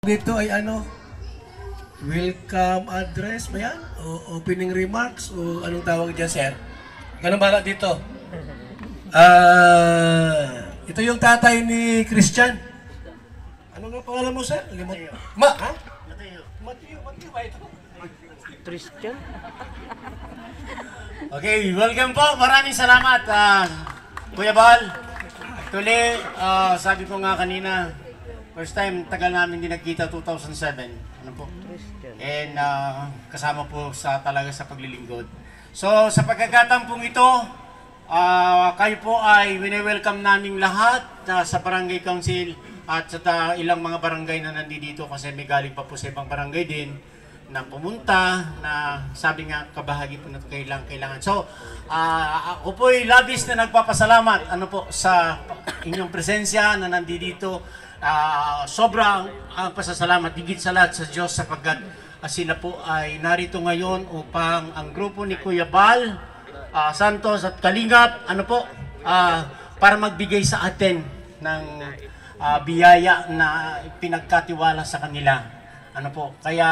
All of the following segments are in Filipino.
Dito ay ano, welcome address ba yan? O opening remarks? O anong tawag dyan, sir? Ganun ba dito? Ito yung tatay ni Christian. Ano nga pangalan mo, sir? Ma, ha? Mateo ba ito? Christian? Okay, welcome po. Maraming salamat, Kuya Bal. Actually, sabi ko nga kanina, first time tagal namin din nagkita 2007. Ano po? And kasama po talaga sa paglilingkod. So, sa pagkakataon pong ito, kayo po ay wini-welcome namin lahat sa Barangay Council at sa ilang mga barangay na nandito kasi may galing pa po sa ibang barangay din na pumunta, na sabi nga kabahagi po na kailangan. So, ako po ay labis na nagpapasalamat sa inyong presensya na nandito. Sobrang pasasalamat higit sa lahat sa Diyos sapagkat sila po ay narito ngayon upang ang grupo ni Kuya Bal, Santos at Kalingap, para magbigay sa atin ng biyaya na pinagkatiwala sa kanila. Kaya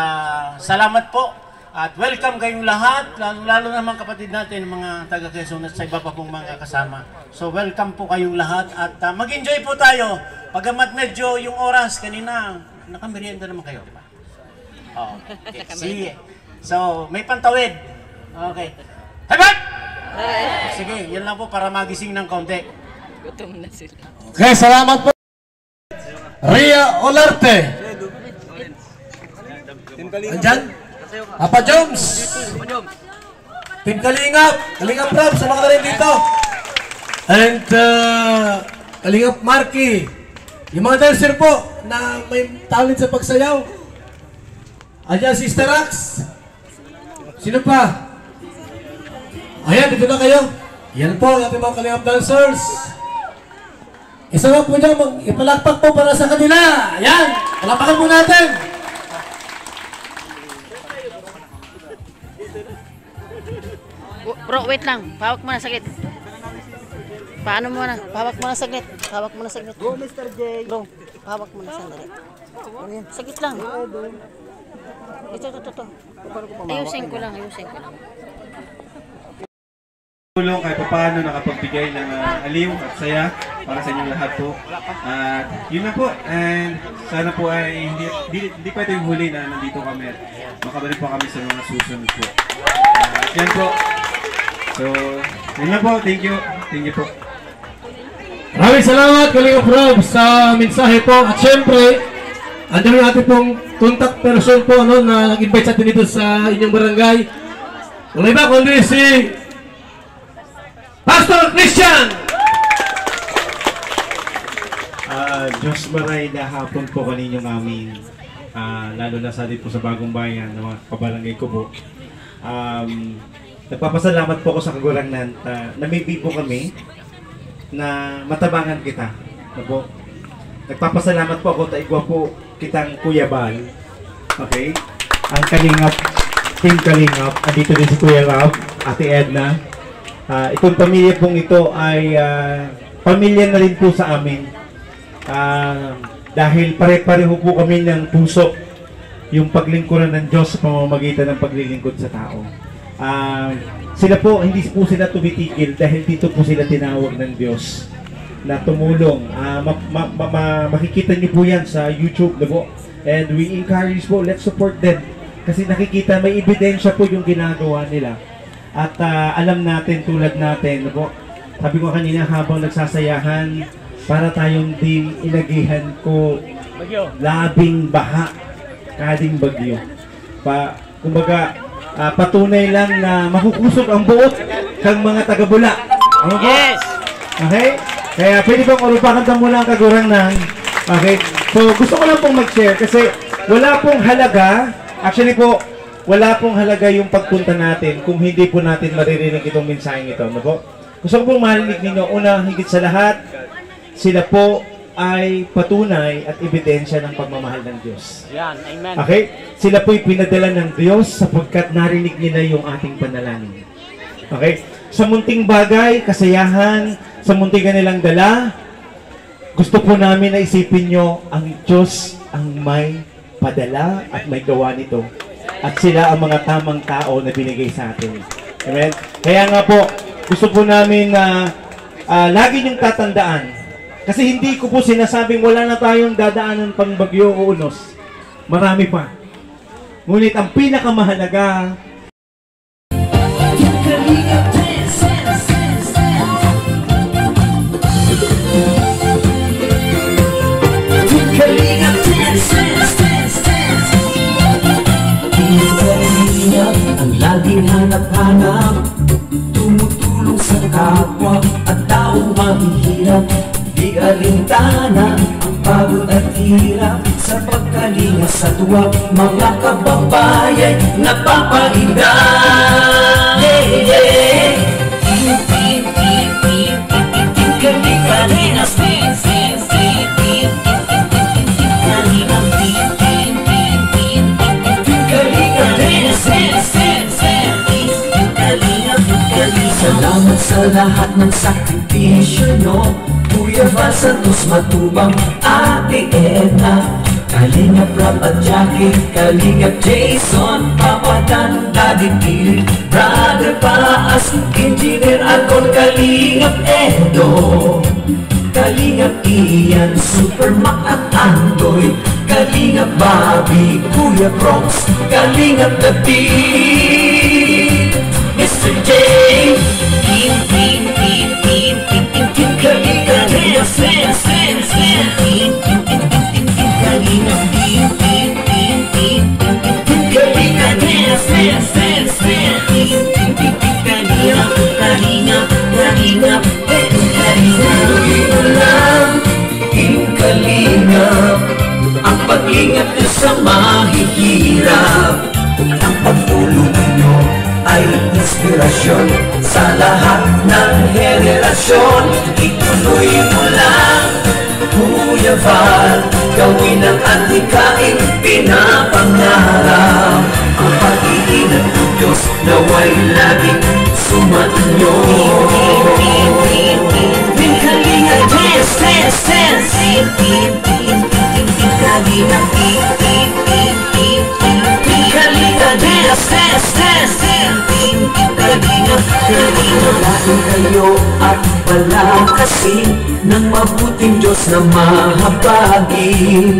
salamat po at welcome kayong lahat, lalo naman kapatid natin, mga taga-Quezon at sa iba pa pong mga kasama. So welcome po kayong lahat at mag-enjoy po tayo. Pagamat medyo yung oras kanina, nakamerienda naman kayo, di ba? Okay. Sige. So may pantawid. Okay. Habat! Sige, yan lang po para magising ng kaunti. Gutom na sila. Okay, salamat po. Ria Olarte. Andyan? Papa Jones. Team Kalingap. Kalingap Rob, sa mga rin dito. And Kalingap Marky. Yung mga dancer po na may talent sa pagsayaw. Andyan, Sister Rax. Sino pa? Ayan, dito na kayo. Yan po, ang ating mga Kalingap dancers. Isa lang po dyan, ipalakpak po para sa kanila. Ayan, palapakan po natin. Bro, wait lang. Pawak mo na saglit. Paano mo na? Pawak mo na saglit. Pawak mo na saglit. Go, Mr. J. Bro, pawak mo na sandali. Saglit lang. Ito. Ayusin ko lang. Tulong kahit paano nakapagbigay ng aliw at saya para sa inyong lahat po. At yun na po. And sana po ay hindi pa ito yung huli na nandito kami. Makabalik po kami sa mga susunod po. Yan po. So, yun na po. Thank you. Thank you po. Maraming salamat, Kalingap Rob, sa mensahe po. At syempre, andun yung ating pong contact person po na nag-invite sa atin dito sa inyong barangay. Wala iba kundi si Pastor Christian! Diyos maray na hapon po kaninyo namin, lalo na sa dito sa Bagong Bayan, ng mga kabarangay ko po. Nagpapasalamat po ako sa Kagurangnan na may po kami na matabangan kita. Nagpapasalamat po ako ta igwa po kitang Kuya Bal. Okay? Ang Kalingap, Team Kalingap, andito din si Kuya Rob, Ate Edna. Itong pamilya pong ito ay pamilya na rin po sa amin. Dahil pare-pareho po kami ng puso yung paglingkuran ng Diyos sa pamamagitan ng paglilingkod sa tao. Sila po, hindi po sila tumitigil dahil dito po sila tinawag ng Diyos na tumulong. Makikita niyo po yan sa YouTube na po. And we encourage po, let's support them. Kasi nakikita, may ebidensya po yung ginagawa nila. At alam natin, tulad natin, po, sabi ko kanina habang nagsasayahan, para tayong di inagihan ko labing baha, kading bagyo. Kumbaga, patunay lang na makukusog ang buot kang mga taga-Bula. Yes! Okay? Kaya pwede bang urupakan ka muna ang Kagurangnan. Okay? So, gusto ko lang pong mag-share kasi wala pong halaga. Actually po, wala pong halaga yung pagpunta natin kung hindi po natin maririnig itong mensaheng ito. Gusto ko pong marinig ninyo, una, higit sa lahat, sila po ay patunay at ebidensya ng pagmamahal ng Diyos. Yan, amen. Okay? Sila po'y pinadala ng Diyos sapagkat narinig nila yung ating panalangin. Okay? Sa munting bagay, kasayahan, sa munting kanilang dala, gusto po namin na isipin nyo, ang Diyos ang may padala at may gawa nito. At sila ang mga tamang tao na binigay sa atin. Amen? Kaya nga po, gusto po namin na lagi niyong tatandaan. Kasi hindi ko po sinasabing wala na tayong dadaanan pang bagyo o unos. Marami pa. Ngunit ang pinakamahalaga, ang laging hanap-hanap, tumutulong sa kapwa at taong mahihirap. Di alintana ang pagod at hirap sa pagkalinga sa tuwa, mga kababayan napapahinga. Salamat sa lahat ng sakripisyo nyo, Kuya Val Santos Matubang, Ate Edna, Kalingap Rob at Jackie, Kalingap Jason, Papa Dan, Daddy Pili, Brother Paas, Engineer Alcon, Kalingap Edo, Kalingap Ian, Super Mac at Andoy, Kalingap Bobby, Kuya Bronx, Kalingap David, Mr. J, ang pag-ingat nyo sa mahihirap, ang pagtulong nyo ay inspirasyon sa lahat ng henerasyon. Ituloy mo lang, Kuya Val, gawin ang adhikaing pinapangarap. Ang pag-iingat ng Diyos naway laging sumainyo. Kalinga dance, dance, dance, Kalinga Kalinga dance, dance, dance, Laging kayo at palakasin ng mabuting Diyos na mahabagin.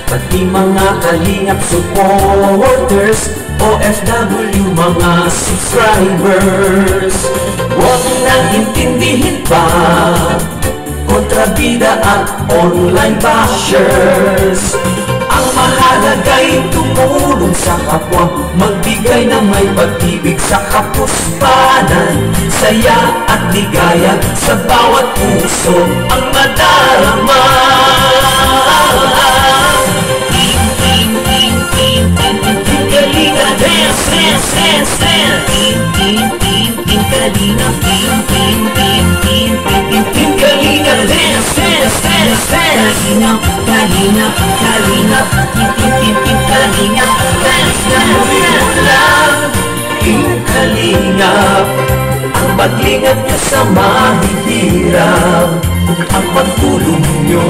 Pati mga kalingap supporters, OFW mga subscribers, huwag nang intindihin pa kontrabida at online bashers. Ang mahalaga'y tumulong sa kapwa, magbigay ng may pag-ibig sa kapuspanan, saya at ligaya sa bawat puso ang madarama. Kalinga dance, dance, dance, dance, Kalinga Kalinga dance, dance, dance, dance, Kalinga Kalinga Kalinga dance, dance, dance, Kalingap, ang pag-ingat niyo sa mahihirap, ang pagtulong niyo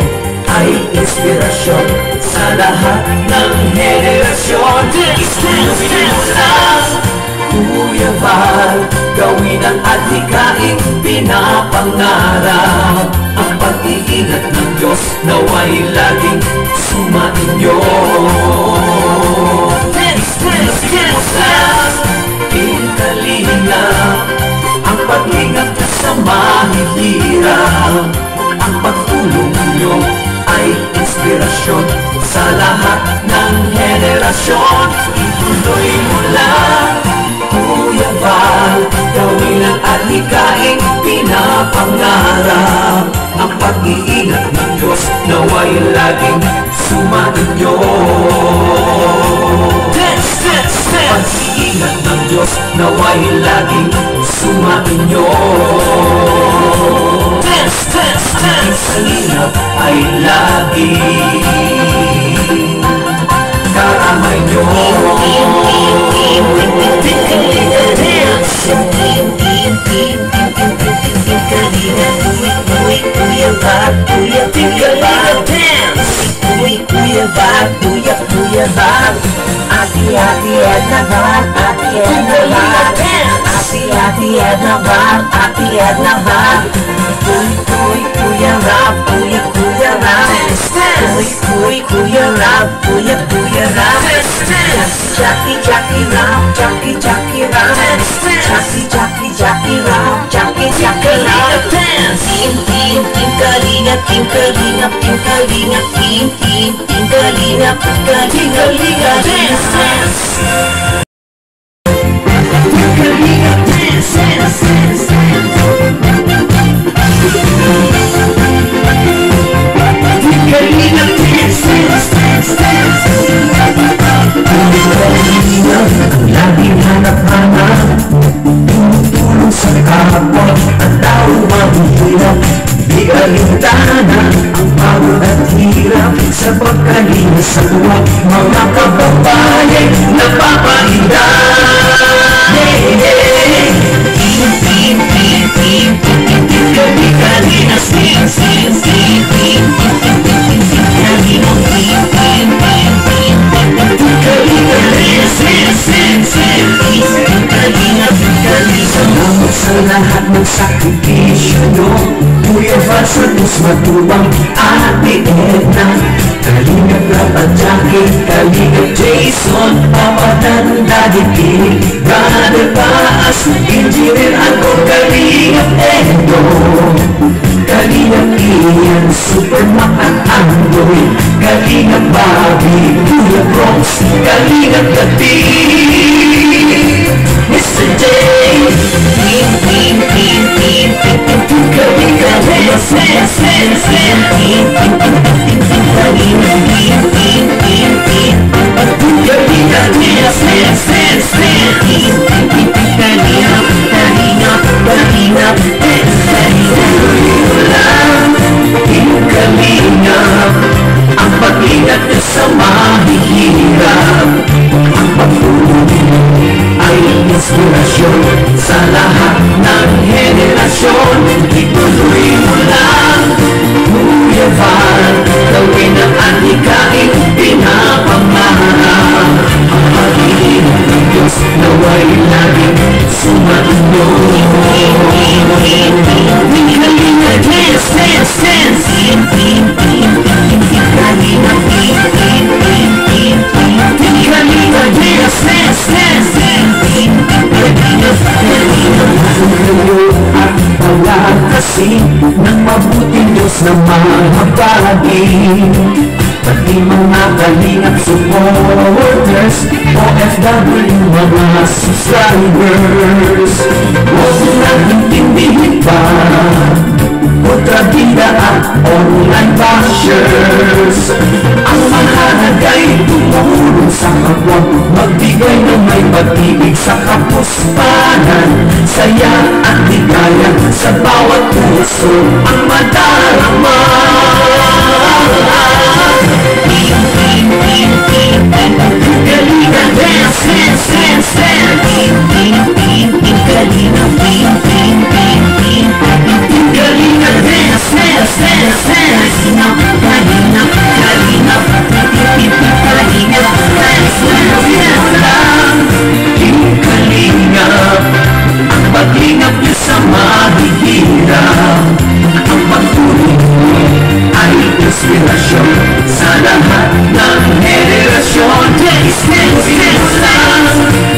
ay inspirasyon sa lahat ng henerasyon. Ituloy mo lang, Kuya Val, gawin ang adhikaing pinapangarap. Ang pag-iingat ng Diyos naway laging sumainyo. Kalingap, ang pag-ingat niyo sa mahihirap, ang pagtulong niyo ay inspirasyon sa lahat ng henerasyon. Ituloy mo lang, Kuya Val, gawin ang adhikaing pinapangarap. Ang pag-iingat ng Diyos naway laging sumainyo. Pag-iingat ng Diyos naway laging sumainyo. Ang kalingap ay laging karamay nyo. Kuya Val, Kuya Kuya Val, Ate Edna Val, Ate Edna Val, Ate Edna Val, Ate Edna Val, Kuya Rap, Kuya Rap, Kuya Rap, Kuya Rap, Jackie Rap, Jackie Rap, Jackie Rap, Jackie Rap, Team Kalinga, Team Kalinga, Team Kalinga, Team Kalinga, Kalinga, dance. Team Kalinga, dance. Laging hanap-hanap, tumutulong sa kapwa at tao mahihirap. Di alintana ang pagod at hirap sa pagkalinga sa tuwa, mga kababayan napapahinda. Salamat sa lahat ng sakripisyo nyo, Kuya Val Santos Matubang, Ate Edna, Kalinga Prab at Jackie, Kalinga Jason, Papa Dan, Daddy Pili, Brother Baas, Engineer ako, Kalinga Edo, Kalinga Ian, Supermac at Android, Kalinga Bobby, Kuya Bronx, Kalinga Kati, Mr. J, ang pag-ingat nyo sa mahihirap, ang pagtulong ay inspirasyon sa lahat ng henerasyon. Ituloy mo lang, Kuya Val, gawin ang adhikain pinapangarap. Ang pag-iingat ng Diyos nawa'y laging sumainyo. Kalinga, dance, dance, dance. Kalinga, Kalinga, dance, dance, dance. At palakasin ng mabuting Diyos na mahabagi, pati mga kalingap supporters, OFW mga subscribers. Huwag nang intindihin pa kontrabida at online bashers. Ang mahalaga'y tumulong sa kapwa, magbigay ng may pag-ibig sa kapuspanan, saya at ligaya sa bawat puso ang madarama. Kalinga, dance, dance, dance, dance. Kalinga, Kalinga, dance, dance, dance, dance. Kalinga, Kalinga, Kalinga, dance, dance lang. Kalinga, ang pag-ingat niyo sa mahihirap, ang pagtulong ay inspirasyon sa lahat ng henerasyon. Dance, dance, dance lang.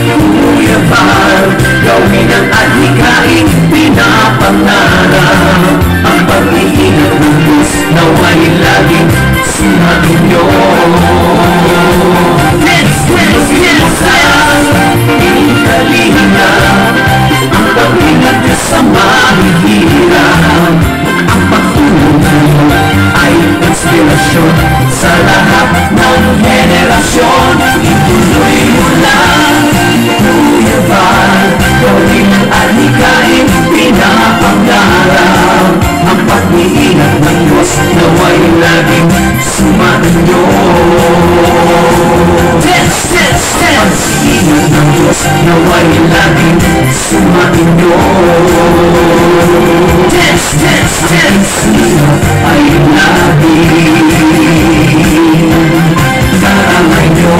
Kuya Val, gawin ang adhikain pinapangarap, ang pag-iingat ng Diyos nawa'y laging sumainyo. Dance, dance, dance lang. Kalinga, ang pag-ingat niyo sa mahihirap, ang pagtulong ay inspirasyon sa lahat ng henerasyon. Ituloy mo lang, Kuya Val, gawin ang adhikain pinapangarap, ang pag-iingat ng Diyos nawa'y laging sumainyo. Dance, dance, dance. Pag-iingat ng Diyos nawa'y laging sumainyo. Dance, dance, dance. Ay laging karangayo.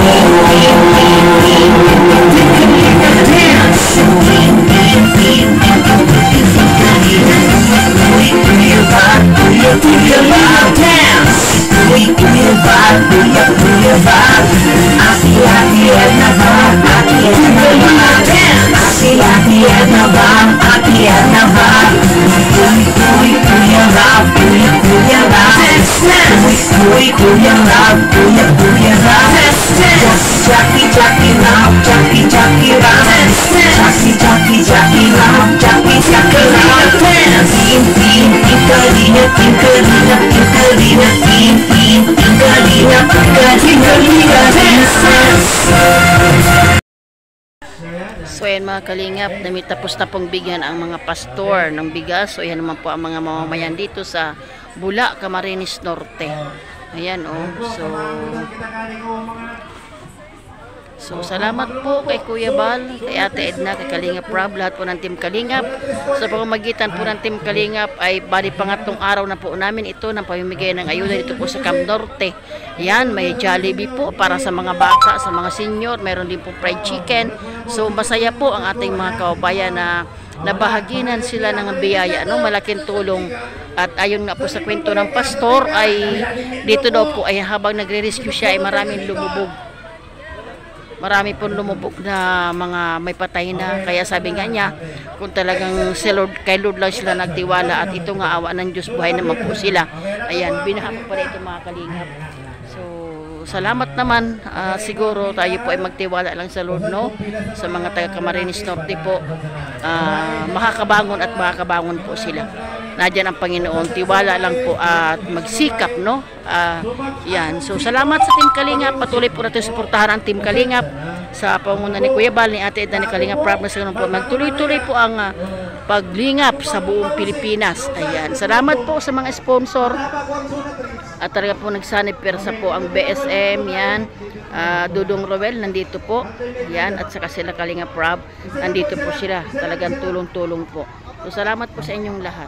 Kuya Rab, Kuya Rab. Jackie Rab, Jackie Rab. Jackie Rab, Jackie Rab. Team Kalinga, Team Kalinga, So ayan mga kalingap, tapos na pong bigyan ang mga pastor ng bigas. So ayan naman po ang mga mamamayan dito sa Bula, Camarines Norte. Ayan So salamat po kay Kuya Bal, kay Ate Edna, kay Kalingap Rob, lahat po ng Team Kalingap. Sa pamamagitan po ng Team Kalingap ay bali pangatlong araw na po namin ito ng pamimigay ng ayuda dito po sa Camp Norte. Yan, may Jollibee po para sa mga bata, sa mga senior, meron din po fried chicken. So masaya po ang ating mga kababayan na nabahaginan sila ng biyaya, malaking tulong. At ayon nga po sa kwento ng pastor ay dito daw po ay habang nagre-rescue siya ay maraming lumubog. Marami pong lumubog na mga may patay na. Kaya sabi nga niya, kung talagang kay Lord lang sila nagtiwala at ito nga awa ng Diyos, buhay naman po sila. Ayan, binahagi pa rin ito mga kalingap. So, salamat naman. Siguro tayo po ay magtiwala lang sa Lord, sa mga taga Camarines Norte po. Makakabangon at makakabangon po sila. Nandiyan ang Panginoon, tiwala lang po at magsikap, yan. So salamat sa Team Kalingap, patuloy po natin suportahan ang Team Kalingap sa pangunguna ni Kuya Bal, ni Ate Edna, ni Kalingap Rob, na po magtuloy-tuloy po ang paglingap sa buong Pilipinas. Ayan, salamat po sa mga sponsor at talaga po nagsanib persa po ang BSM, yan. Dudong Roel nandito po, yan, at saka sila Kalingap Rob, nandito po sila, talagang tulong-tulong po. So salamat po sa inyong lahat.